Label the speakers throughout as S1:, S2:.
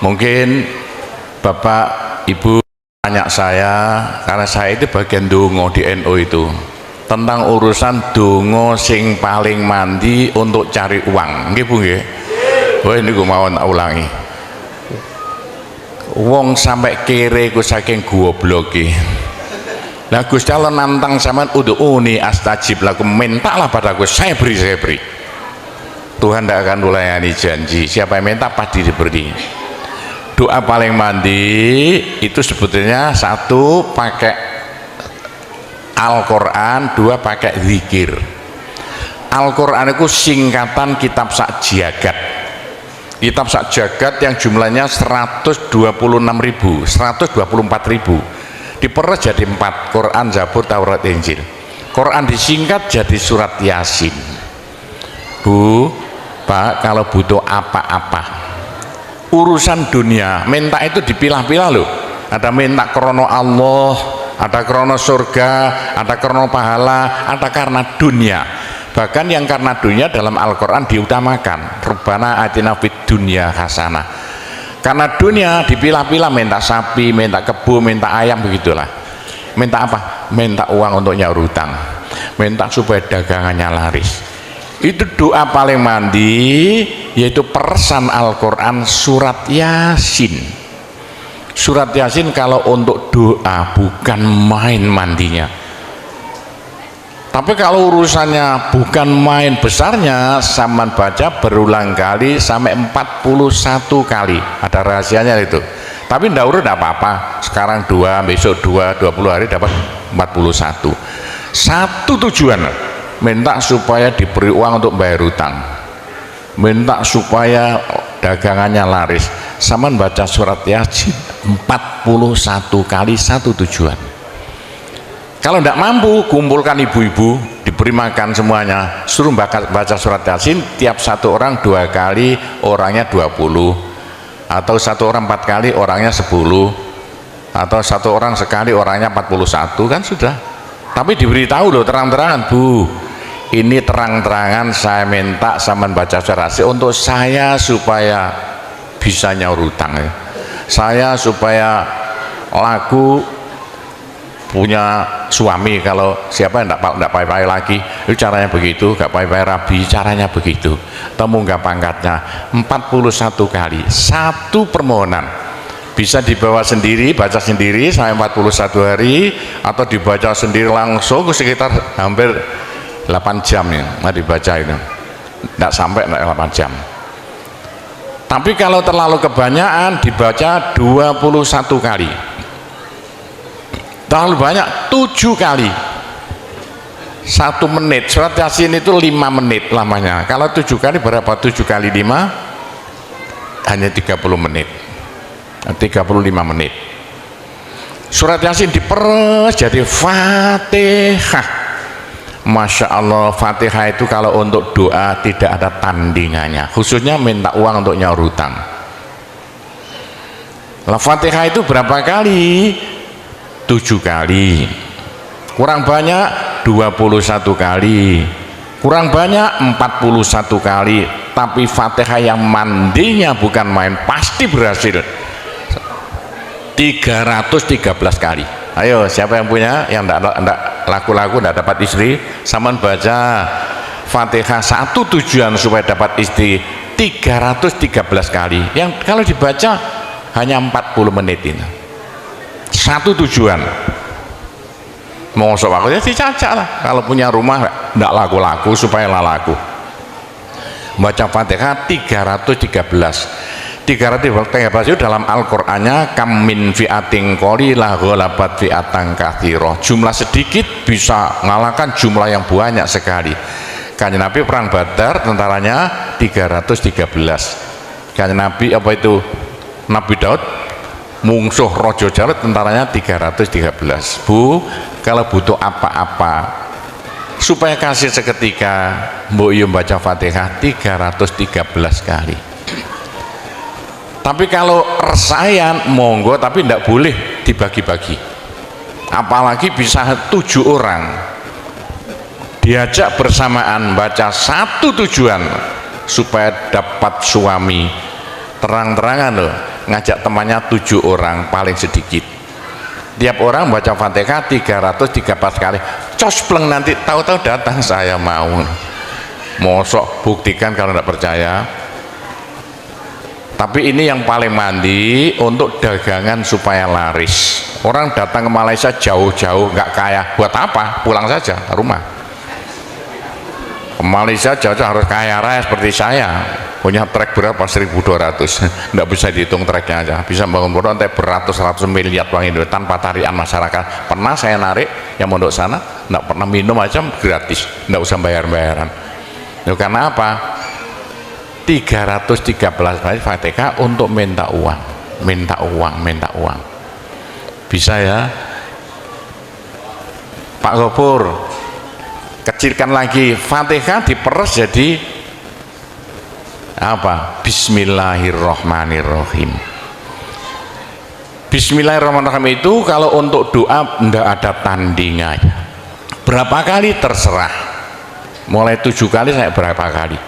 S1: Mungkin Bapak Ibu tanya saya, karena saya itu bagian dongo di NU itu, tentang urusan dongo sing paling mandi untuk cari uang. Nggih Bu nggih. Wah ini gue mau tak ulangi. Wong sampai kere ku saking goblok iki. Lah Gusti Allah nantang sampean ud'uni astajib lakum, mintalah padaku saya beri, saya beri. Tuhan tidak akan melayani janji, siapa yang minta pasti diberi. Doa paling mandi itu sebetulnya satu pakai Al-Quran, dua pakai zikir. Al-Quran itu singkatan kitab sak jagat. Kitab sak jagat yang jumlahnya 124.000 diperes jadi 4, Quran, Zabur, Taurat, Injil. Quran disingkat jadi surat Yasin. Bu, Pak, kalau butuh apa-apa urusan dunia, minta itu dipilah-pilah loh. Ada minta krono Allah, ada krono surga, ada krono pahala, ada karena dunia. Bahkan yang karena dunia dalam Al-Quran diutamakan, Rabbana atina fid dunya hasanah. Karena dunia dipilah-pilah, minta sapi, minta kebo, minta ayam, begitulah. Minta apa? Minta uang untuk nyaur hutang, minta supaya dagangannya laris. Itu doa paling mandi, yaitu peresan Al-Quran surat Yasin. Surat Yasin kalau untuk doa bukan main mandinya. Tapi kalau urusannya bukan main besarnya, saman baca berulang kali sampai 41 kali. Ada rahasianya itu. Tapi ndak urut apa-apa. Sekarang 2, besok 2, 20 hari dapat 41. Satu tujuan, minta supaya diberi uang untuk bayar hutang, minta supaya dagangannya laris. Saman baca surat Yasin 41 kali, satu tujuan. Kalau tidak mampu, kumpulkan ibu-ibu, diberi makan semuanya, suruh baca surat Yasin, tiap satu orang 2 kali, orangnya 20, atau satu orang 4 kali, orangnya 10, atau satu orang sekali, orangnya 41, kan sudah. Tapi diberitahu loh terang-terangan, Bu, ini terang-terangan saya minta sama baca surat Yasin untuk saya supaya bisa nyaur hutang ya. Saya supaya laku punya suami, kalau siapa yang tidak pai-pai lagi, itu caranya begitu, gak pai-pai rabi, caranya begitu. Temu gak pangkatnya 41 kali, satu permohonan. Bisa dibawa sendiri, baca sendiri sampai 41 hari, atau dibaca sendiri langsung sekitar hampir 8 jam ya, nah dibaca itu tidak sampai 8 jam. Tapi kalau terlalu kebanyakan dibaca 21 kali. Terlalu banyak 7 kali, 1 menit. Surat Yasin itu 5 menit lamanya. Kalau 7 kali berapa? 7 kali 5 hanya 30 menit, 35 menit. Surat Yasin diperes jadi Fatihah. Masya Allah, Fatihah itu kalau untuk doa tidak ada tandingannya, khususnya minta uang untuk nyaur hutang. Lah Fatihah itu berapa kali? 7 kali, kurang banyak 21 kali, kurang banyak 41 kali. Tapi Fatihah yang mandinya bukan main, pasti berhasil 313 kali. Ayo siapa yang punya, yang enggak laku-laku enggak dapat istri, saman baca Fatihah satu tujuan supaya dapat istri 313 kali. Yang kalau dibaca hanya 40 menit ini. Satu tujuan. Mau sok waktunya dicacak lah. Kalau punya rumah tidak laku-laku supaya laku. Baca Fatihah 313 itu dalam Al-Qur'annya kam min fi'atin qalilah ghalabat fi'atan katsirah. Jumlah sedikit bisa mengalahkan jumlah yang banyak sekali. Kanjeng Nabi perang Badar tentaranya 313. Kanjeng Nabi apa itu? Nabi Daud mungsuh Raja Jalut tentaranya 313. Bu, kalau butuh apa-apa supaya kasih seketika, mbok yo baca Fatihah 313 kali. Tapi kalau resayan monggo, tapi tidak boleh dibagi-bagi. Apalagi bisa 7 orang diajak bersamaan baca satu tujuan supaya dapat suami. Terang-terangan loh. ngajak temannya 7 orang paling sedikit, tiap orang baca Fatihah 334 kali, cospleng, nanti tahu-tahu datang saya mau. Mosok buktikan kalau tidak percaya. Tapi ini yang paling mandi untuk dagangan supaya laris. Orang datang ke Malaysia jauh-jauh nggak kaya, buat apa? Pulang saja ke rumah. Ke Malaysia jauh-jauh harus kaya raya seperti saya, punya trek berapa? 1.200. Nggak bisa dihitung treknya aja, bisa bangun pondok sampai beratus-ratus miliar uang Indonesia tanpa tarian masyarakat. Pernah saya narik yang mondok sana, nggak pernah minum aja gratis, nggak usah bayar-bayaran. Ya, karena apa? 313 kali Fatihah untuk minta uang, minta uang, minta uang. Bisa ya Pak Gopur, kecilkan lagi, Fatihah diperes jadi apa? Bismillahirrohmanirrohim. Bismillahirrohmanirrohim itu kalau untuk doa tidak ada tandingannya. Berapa kali terserah, mulai 7 kali saya berapa kali.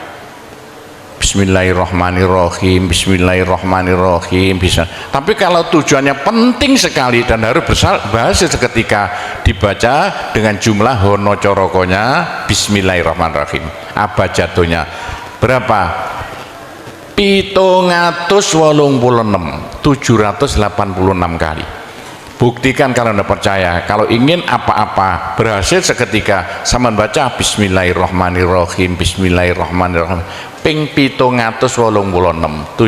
S1: Bismillahirrohmanirrohim, Bismillahirrohmanirrohim, bisa. Tapi kalau tujuannya penting sekali dan harus berhasil seketika dibaca dengan jumlah hono corokonya Bismillahirrohmanirrohim, apa jatuhnya berapa? 786 kali. Buktikan kalau anda percaya. Kalau ingin apa-apa berhasil seketika, sama baca Bismillahirrohmanirrohim, Bismillahirrohmanirrohim ping 786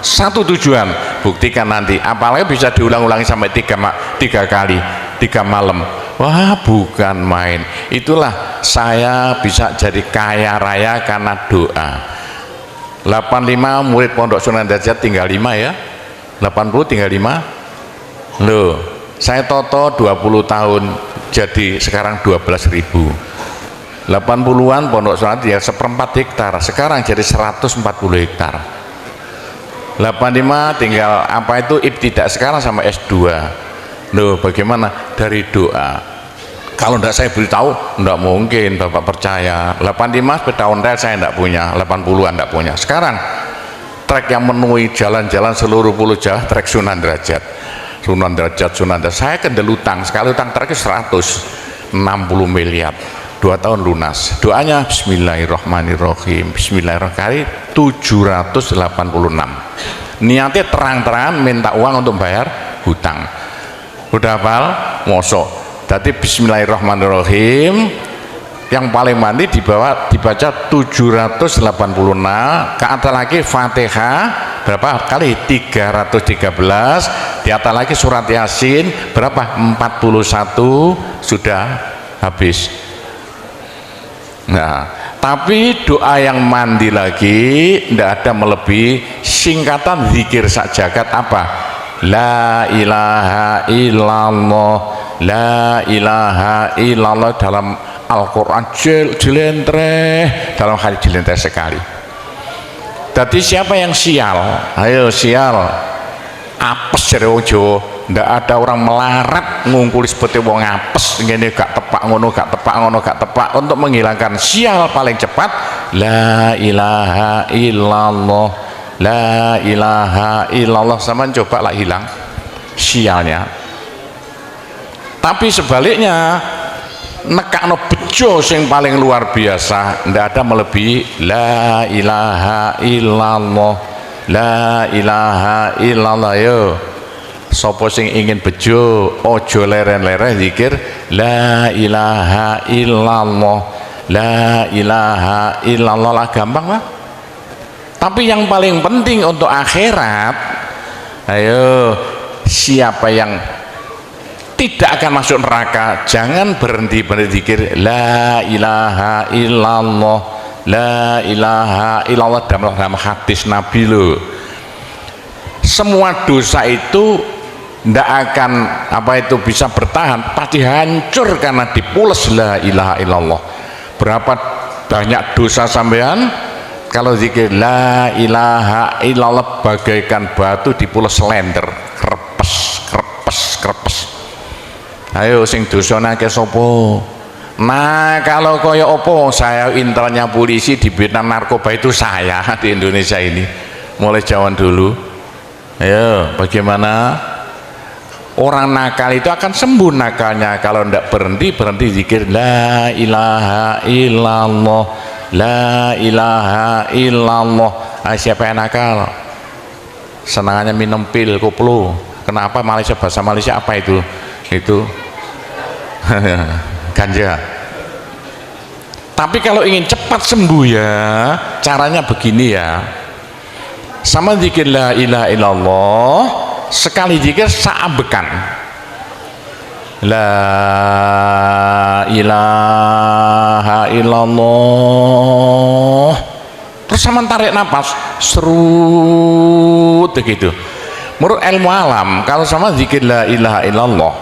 S1: satu tujuan. Buktikan nanti, apalagi bisa diulang-ulangi sampai 3 kali 3 malam. Wah, bukan main. Itulah saya bisa jadi kaya raya karena doa. 85 murid Pondok Sunan Derajat tinggal 5 ya, 80 tinggal 5 loh. Saya toto 20 tahun jadi sekarang 12.000. 80-an Pondok Sunan ya 1/4 hektar, sekarang jadi 140 hektar. 85 tinggal apa itu ibtidak, sekarang sama S2. Loh, bagaimana? Dari doa. Kalau tidak saya beritahu, tidak mungkin Bapak percaya. 85 sepeda ontel saya tidak punya, 80-an tidak punya. Sekarang trek yang memenuhi jalan-jalan seluruh pulau Jawa, trek Sunan Derajat. Sunan Derajat, saya kendel utang, sekali utang terakhir 160 miliar, 2 tahun lunas. Doanya Bismillahirrohmanirrohim, Bismillahirrohmanirrohim 786. Niatnya terang-terangan minta uang untuk bayar hutang. Udah hafal? Mosok. Jadi Bismillahirrohmanirrohim yang paling mandi dibaca 786, ke atas lagi Fatihah berapa kali? 313, di atas lagi surat Yasin berapa? 41, sudah habis. Nah, tapi doa yang mandi lagi tidak ada melebihi singkatan zikir sak jagat apa? La ilaha illallah, la ilaha illallah dalam Al-Quran jelentreh, dalam hadis jelentreh sekali. Jadi siapa yang sial? Ayo sial, apes dari wong Jawa. Ndak ada orang melarat ngungkuli seperti wong apes ngene, gak tepak ngono, gak tepak ngono, gak tepak. Untuk menghilangkan sial paling cepat la ilaha illallah, la ilaha illallah. Sama coba lah hilang sialnya. Tapi sebaliknya nekakno bejo sing paling luar biasa, ndak ada melebihi la ilaha illallah, la ilaha illallah. Yo sapa sing ingin bejo ojo leren-leren zikir la ilaha illallah, la ilaha illallah lah, gampang lah. Tapi yang paling penting untuk akhirat, ayo siapa yang tidak akan masuk neraka, jangan berhenti berzikir la ilaha illallah, la ilaha illallah dalam hadis Nabi loh. Semua dosa itu tidak akan apa itu bisa bertahan, pasti hancur karena dipules la ilaha illallah. Berapa banyak dosa sampean kalau zikir la ilaha illallah bagaikan batu dipules slender, krepes krepes krepes. Ayo sing dosane akeh sapa? Nah, kalau koyo opo, saya intelnya polisi di bidang narkoba itu saya di Indonesia ini mulai zaman dulu. Ayo, bagaimana? Orang nakal itu akan sembuh nakalnya kalau tidak berhenti zikir la ilaha illallah, la ilaha illallah. Siapa yang nakal? Senangannya minum pil koplo. Kenapa? Malaysia, bahasa Malaysia apa itu? Itu ganja. Tapi kalau ingin cepat sembuh ya, caranya begini ya. Sama zikir la ilaha illallah, sekali zikir saambekan. La ilaha illallah. Terus sama tarik nafas, serut begitu. Menurut ilmu alam, kalau sama zikir la ilaha illallah,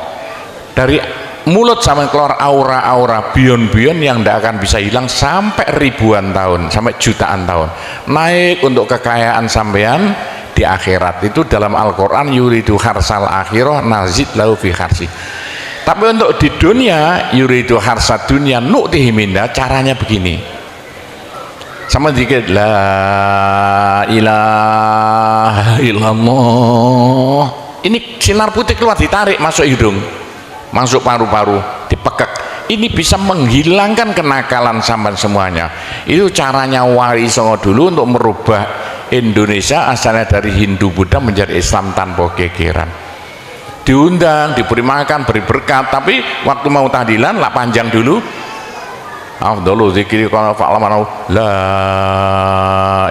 S1: dari mulut sama keluar aura-aura bion-bion yang tidak akan bisa hilang sampai ribuan tahun, sampai jutaan tahun. Naik untuk kekayaan sampean di akhirat. Itu dalam Al-Quran, yuridu harsal akhirah nazid lahu fi harsi. Tapi untuk di dunia, yuridu harsat dunia nu'tihi minda, caranya begini. Sama dikit la ilaha illallah. Ini sinar putih keluar, ditarik masuk hidung, masuk paru-paru, dipekek. Ini bisa menghilangkan kenakalan sampai semuanya. Itu caranya Wali Songo dulu untuk merubah Indonesia asalnya dari Hindu Buddha menjadi Islam tanpa gegeran. Diundang, diberi makan, beri berkat, tapi waktu mau tahlilan lah panjang dulu. Afdhalu dzikri qala fa'lamu la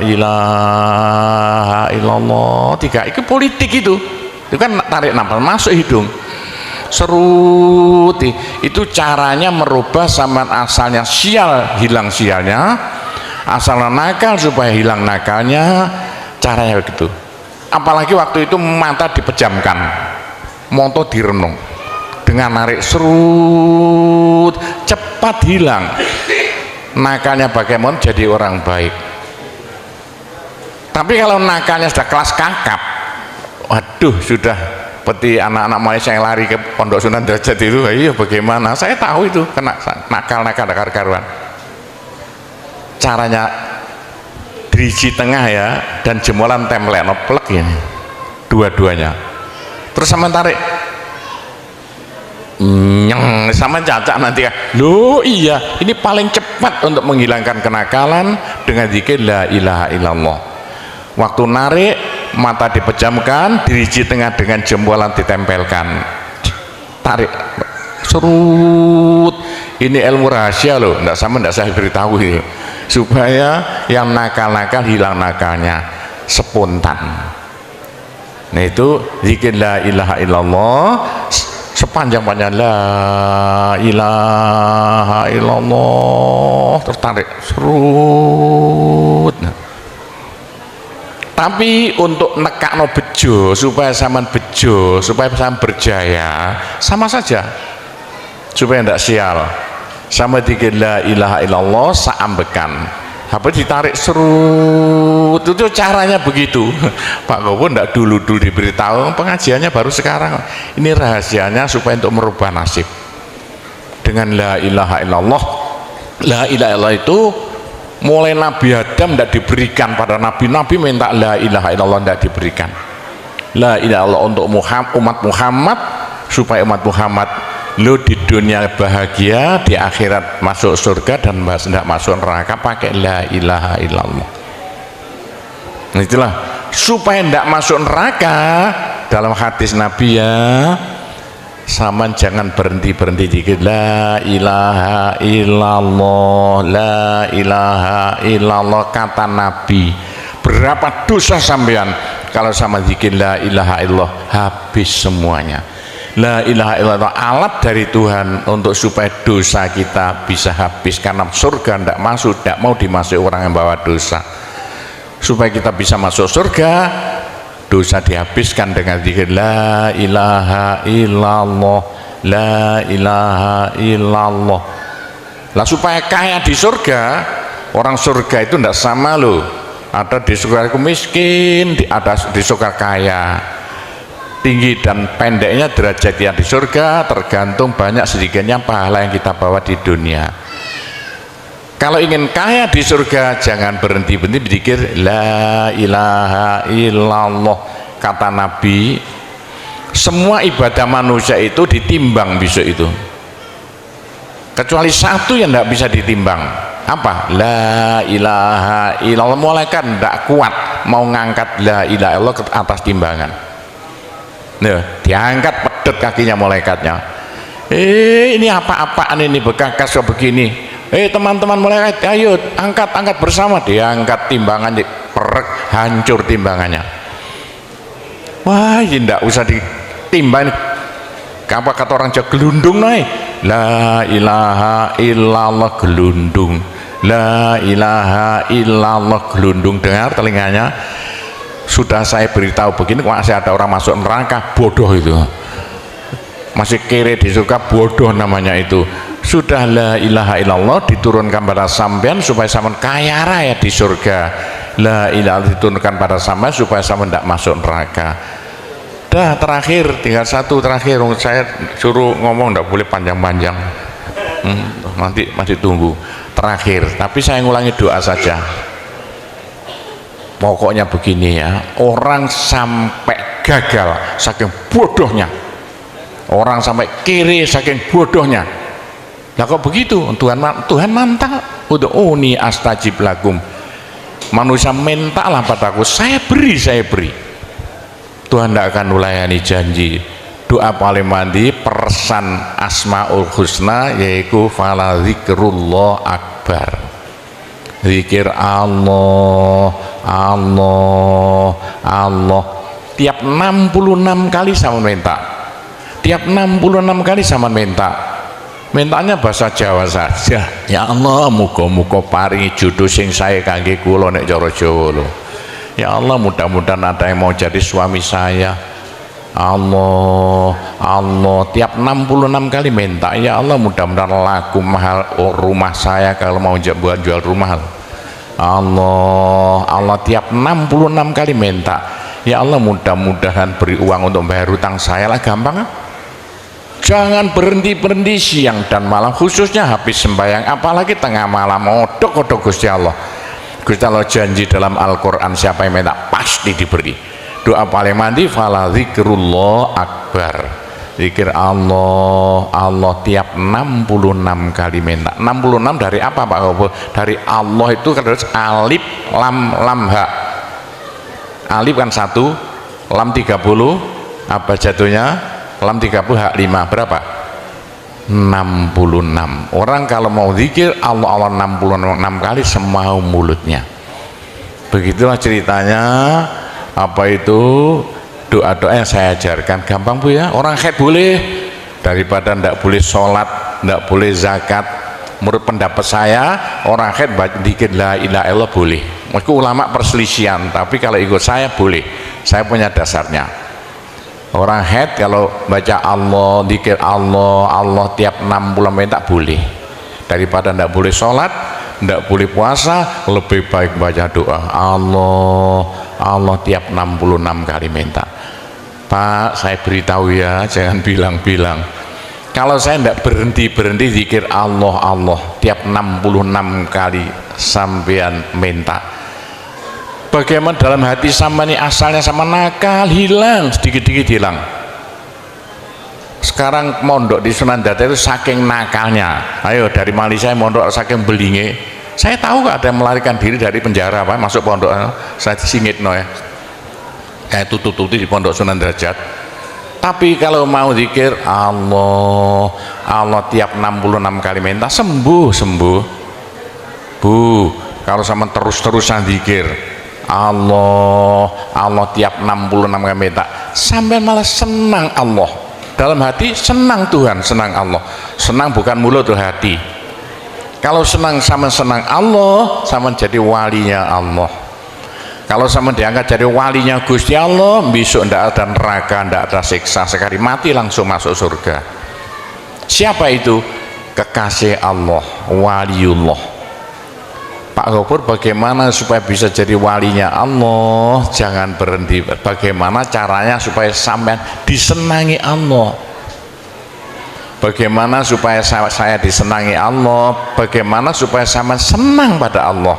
S1: ilaha illallah. Tiga itu politik itu kan tarik nafas masuk hidung, serut. Itu caranya merubah zaman asalnya sial, hilang sialnya, asal nakal supaya hilang nakalnya, caranya begitu. Apalagi waktu itu mata dipejamkan, moto direnung, dengan narik serut, cepat hilang nakalnya. Bagaimana jadi orang baik. Tapi kalau nakalnya sudah kelas kakap, waduh, sudah seperti anak-anak Malaysia yang lari ke Pondok Sunan Derajat itu. Iya, bagaimana? Saya tahu itu kena nakal-nakal karuan. Caranya driji tengah ya, dan jemolan templek noplek ini, dua-duanya. Terus sama tarik, sama cacak nanti ya. Loh iya, ini paling cepat untuk menghilangkan kenakalan dengan zikir la ilaha illallah. Waktu narik, mata dipejamkan, diriji tengah dengan jempolan ditempelkan, tarik, serut. Ini ilmu rahasia loh, tidak sama, tidak saya beritahu ini, supaya yang nakal-nakal hilang nakalnya spontan. Nah itu zikir la ilaha illallah, sepanjang-panjang la ilaha illallah, tertarik serut. Tapi untuk nekakno bejo, supaya sampean bejo, supaya sampean berjaya, sama saja, supaya tidak sial. Sama zikir la ilaha illallah saambekan, apa ditarik serut. Itu caranya begitu. Pak Gowo tidak dulu diberitahu, pengajiannya baru sekarang. Ini rahasianya supaya untuk merubah nasib dengan la ilaha illallah. La ilaha illallah itu mulai Nabi Adam tidak diberikan pada nabi-nabi, minta la ilaha illallah tidak diberikan. La ilaha illallah untuk umat Muhammad, supaya umat Muhammad lo di dunia bahagia, di akhirat masuk surga, dan tidak masuk neraka pakai la ilaha illallah. Itulah supaya tidak masuk neraka. Dalam hadis Nabi ya, sama jangan berhenti dikit la ilaha illallah, la ilaha illallah. Kata Nabi, berapa dosa sampean kalau sama zikir la ilaha illallah habis semuanya. La ilaha illallah alat dari Tuhan untuk supaya dosa kita bisa habis, karena surga tidak masuk, tidak mau dimasuki orang yang bawa dosa. Supaya kita bisa masuk surga, dosa dihabiskan dengan zikir la ilaha illallah, la ilaha illallah. Lah supaya kaya di surga, orang surga itu tidak sama loh. Ada di surga miskin, ada di surga kaya. Tinggi dan pendeknya derajat yang di surga tergantung banyak sedikitnya pahala yang kita bawa di dunia. Kalau ingin kaya di surga, jangan berhenti berzikir la ilaha illallah, kata Nabi, semua ibadah manusia itu ditimbang besok itu, kecuali satu yang tidak bisa ditimbang. Apa? La ilaha illallah. Malaikat tidak kuat mau ngangkat la ilaha illallah ke atas timbangan. Nah, diangkat pedet kakinya malaikatnya. Ini apa-apaan ini bekas kok begini. Teman-teman malaikat, ayo angkat bersama. Diangkat timbangannya, perek, hancur timbangannya. Wah, ini tidak usah ditimbang. Apa kata orang Jawa, gelundung naik. La ilaha illallah, gelundung. La ilaha illallah, gelundung. Dengar telinganya, sudah saya beritahu begini, kok masih ada orang masuk neraka, bodoh itu, masih kere di surga, bodoh namanya itu. Sudah la ilaha illallah diturunkan pada sampean supaya sampean kaya raya di surga. La ilaha diturunkan pada sampean supaya sampean tidak masuk neraka. Dah, terakhir, tinggal satu terakhir. Saya suruh ngomong tidak boleh panjang-panjang, nanti masih tunggu. Terakhir, tapi saya ngulangi doa saja. Pokoknya begini ya, orang sampai gagal saking bodohnya, orang sampai kiri saking bodohnya. Lah kok begitu? Tuhan mantap, ud'uni astajib lakum. Manusia mintalah padaku, saya beri. Tuhan tidak akan melayani janji. Doa paling mandi persan asmaul husna, yaitu fala zikrullah akbar. Zikir Allah, Allah, Allah. Tiap 66 kali sama minta. Tiap 66 kali sama minta. Mintanya bahasa Jawa saja. Ya Allah, muga-muga paringi jodoh sing sae kangge kula nek cara Jawa lho. Ya Allah, mudah-mudahan ada yang mau jadi suami saya. Allah, Allah, tiap 66 kali minta. Ya Allah, mudah-mudahan laku mahal rumah saya kalau mau buat jual rumah. Allah, Allah, tiap 66 kali minta. Ya Allah, mudah-mudahan beri uang untuk bayar hutang saya lah, gampang kan? Jangan berhenti siang dan malam, khususnya habis sembahyang, apalagi tengah malam. Odok-odok Gusti Allah. Gusti Allah janji dalam Al-Quran, siapa yang minta pasti diberi. Doa paling mandi fala zikrullah akbar. Zikir Allah, Allah tiap 66 kali minta. 66 dari apa Pak Gobo? Dari Allah itu kan alif lam ha. Alif kan 1, lam 30, apa jatuhnya? Lam 30 hak 5, berapa? 66. Orang kalau mau zikir Allah, Allah 66 kali semau mulutnya. Begitulah ceritanya. Apa itu doa-doa yang saya ajarkan, gampang Bu ya. Orang haid boleh, daripada ndak boleh sholat, ndak boleh zakat. Menurut pendapat saya, orang haid zikir la ilaha illallah boleh. Meskipun ulama perselisihan, tapi kalau ikut saya boleh. Saya punya dasarnya. Orang haid kalau baca Allah, zikir Allah, Allah tiap 60 menit tak boleh. Daripada ndak boleh sholat, ndak boleh puasa, lebih baik baca doa Allah, Allah tiap 66 kali minta. Pak, saya beritahu ya, jangan bilang-bilang. Kalau saya ndak berhenti zikir Allah, Allah tiap 66 kali sampean minta, bagaimana dalam hati sama ini asalnya sama nakal, hilang, sedikit-sedikit hilang. Sekarang mondok di Sunan Data itu saking nakalnya. Ayo dari Malaysia mondok saking belinge. Saya tahu gak ada yang melarikan diri dari penjara Pak, masuk pondok. Saya singit no ya. Kayak tutup-tutup di pondok Sunan Derajat. Tapi kalau mau zikir Allah, Allah tiap 66 kali minta, sembuh. Bu, kalau sama terus-terusan zikir Allah, Allah tiap 66 kali minta, sampai malah senang Allah. Dalam hati senang Tuhan, senang Allah. Senang bukan mulut tuh hati. Kalau senang sama senang Allah, sama jadi walinya Allah. Kalau sama diangkat jadi walinya Gusti Allah, besok ndak ada neraka, ndak ada siksa, sekali mati langsung masuk surga. Siapa itu? Kekasih Allah, waliullah. Pak Gopur, bagaimana supaya bisa jadi walinya Allah? Jangan berhenti. Bagaimana caranya supaya sampai disenangi Allah? Bagaimana supaya saya disenangi Allah? Bagaimana supaya sama senang pada Allah?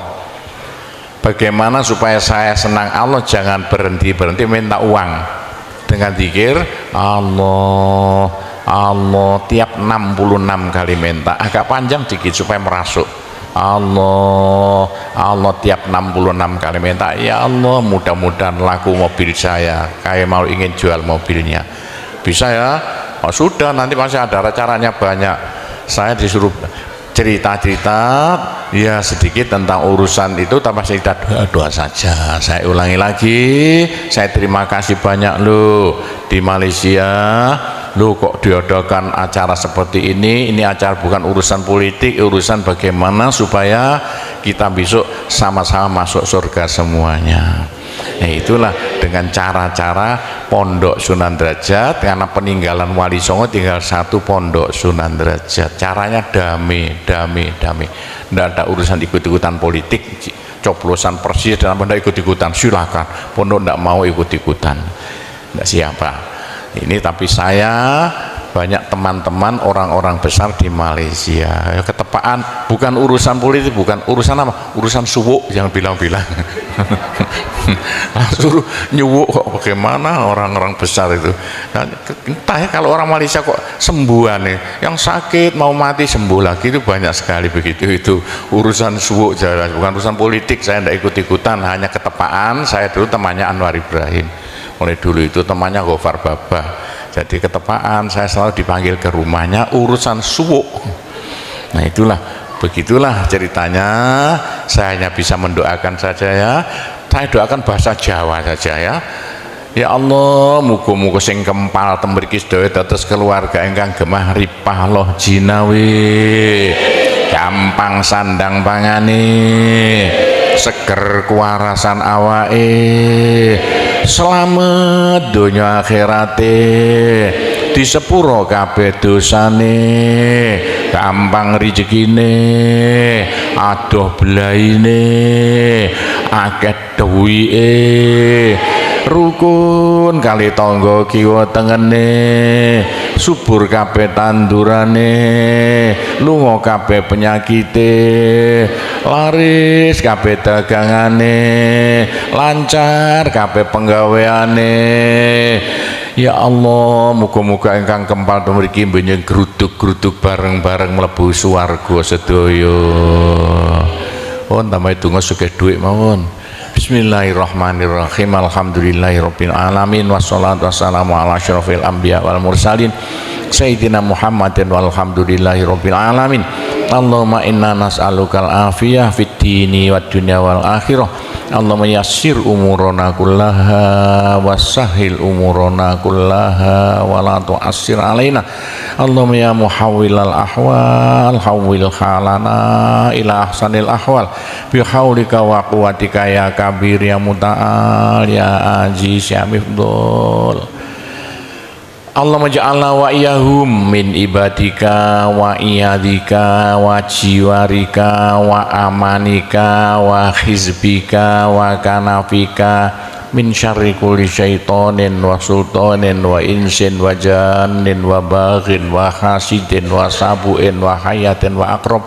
S1: bagaimana supaya saya senang Allah, jangan berhenti minta uang dengan zikir Allah Allah tiap 66 kali minta, agak panjang dikit supaya merasuk. Allah Allah tiap 66 kali minta, ya Allah mudah-mudahan laku mobil saya, kayak mau ingin jual mobilnya, bisa ya. Oh, sudah, nanti masih ada caranya banyak. Saya disuruh cerita-cerita ya sedikit tentang urusan itu, tanpa cerita doa saja. Saya ulangi lagi, saya terima kasih banyak loh di Malaysia loh, kok diadakan acara seperti ini acara bukan urusan politik, urusan bagaimana supaya kita besok sama-sama masuk surga semuanya. Nah, itulah dengan cara-cara Pondok Sunan Derajat, karena peninggalan Wali Songo tinggal satu Pondok Sunan Derajat. Caranya damai. Tidak ada urusan ikut-ikutan politik, coblosan persis dan apa, tidak ikut-ikutan, silakan. Pondok tidak mau ikut-ikutan, tidak siapa. Ini tapi saya banyak teman-teman orang-orang besar di Malaysia, ya, ketepaan bukan urusan politik, bukan urusan apa, urusan suwuk yang bilang-bilang langsung nyuwuk kok, bagaimana orang-orang besar itu. Nah, entah ya, kalau orang Malaysia kok sembuhan nih, yang sakit mau mati sembuh lagi, itu banyak sekali begitu. Itu urusan suwuk jelas, bukan urusan politik. Saya tidak ikut-ikutan, hanya ketepaan. Saya dulu temannya Anwar Ibrahim, mulai dulu itu temannya Gofar Babah, jadi ketepaan saya selalu dipanggil ke rumahnya urusan suwuk. Nah, itulah, begitulah ceritanya. Saya hanya bisa mendoakan saja ya, saya doakan bahasa Jawa saja ya. Ya Allah, muga-muga sing kempal tembriki sedaya dados keluarga ingkang gemah ripah loh jinawi, gampang sandang pangane, seger kuwarasan awake, selamat dunia akhirate, di sepuro kabeh dosane, gampang rezekine, adoh belaine, akeh duwike, rukun kali tangga kiwa tengene, subur kabeh tandurane, lunga kabeh penyakite, laris kabeh dagangane, lancar kabeh penggaweane. Ya Allah, muga-muga ingkang kempal mriki benjing gruduk-gruduk bareng-bareng mlebu swarga sedaya. Pun tambah donga sugih dhuwit mawon. Bismillahirrahmanirrahim. Alhamdulillahirabbil alamin, wassalatu wassalamu ala asyrofil anbiya wal mursalin sayyidina Muhammadin walhamdulillahirabbil alamin. Allahumma inna nas'alukal afiyah fid dini wad dunya wal akhirah. Allahumma yassir umurana kullaha wassahil umurana kullaha wa la tu'assir alaina. Allahumma ya muhawwilal ahwal hawwil halana ila ahsanil ahwal bi haulika wa quwwatika ya kabir ya muta'al ya aziz ya mifdul. Allahumma ja'alna wa iyahum min ibadika wa iyadika wa jiwarika wa amanika wa hizbika wa kanafika min syarri kulli syaitonin wa sultanin wa insin wa jannin wa baghin wa hasidin wa sabuin wa hayatin wa akrab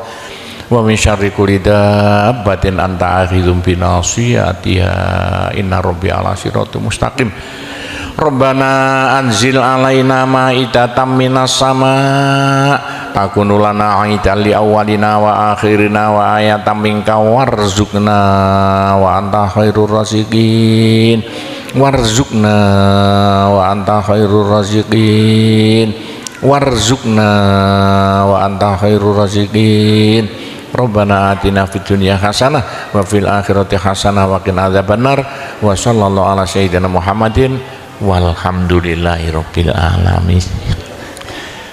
S1: wa min syarri kulli dabbatin anta akhidhum binasiyatiha inna rabbi ala siratul mustaqim. Rabbana anzil alaina ma'idatan minas sama takunu lana aidan li awwalina wa akhirina wa ayatan minka warzuqna wa anta khairur raziqin warzuqna wa anta khairur raziqin warzuqna wa anta khairur raziqin. Rabbana atina fid dunya hasanah wa fil akhirati hasanah wa qina adzabannar wa sallallahu ala sayyidina Muhammadin walhamdulillahirabbil alamin.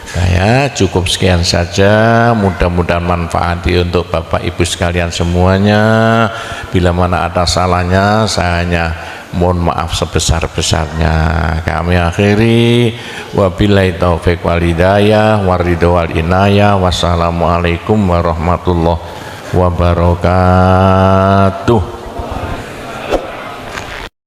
S1: Saya cukup sekian saja, mudah-mudahan manfaati untuk Bapak Ibu sekalian semuanya. Bila mana ada salahnya, saya hanya mohon maaf sebesar-besarnya. Kami akhiri, wabillahi taufik wal hidayah waridho wal inayah. Wassalamualaikum warahmatullahi wabarakatuh.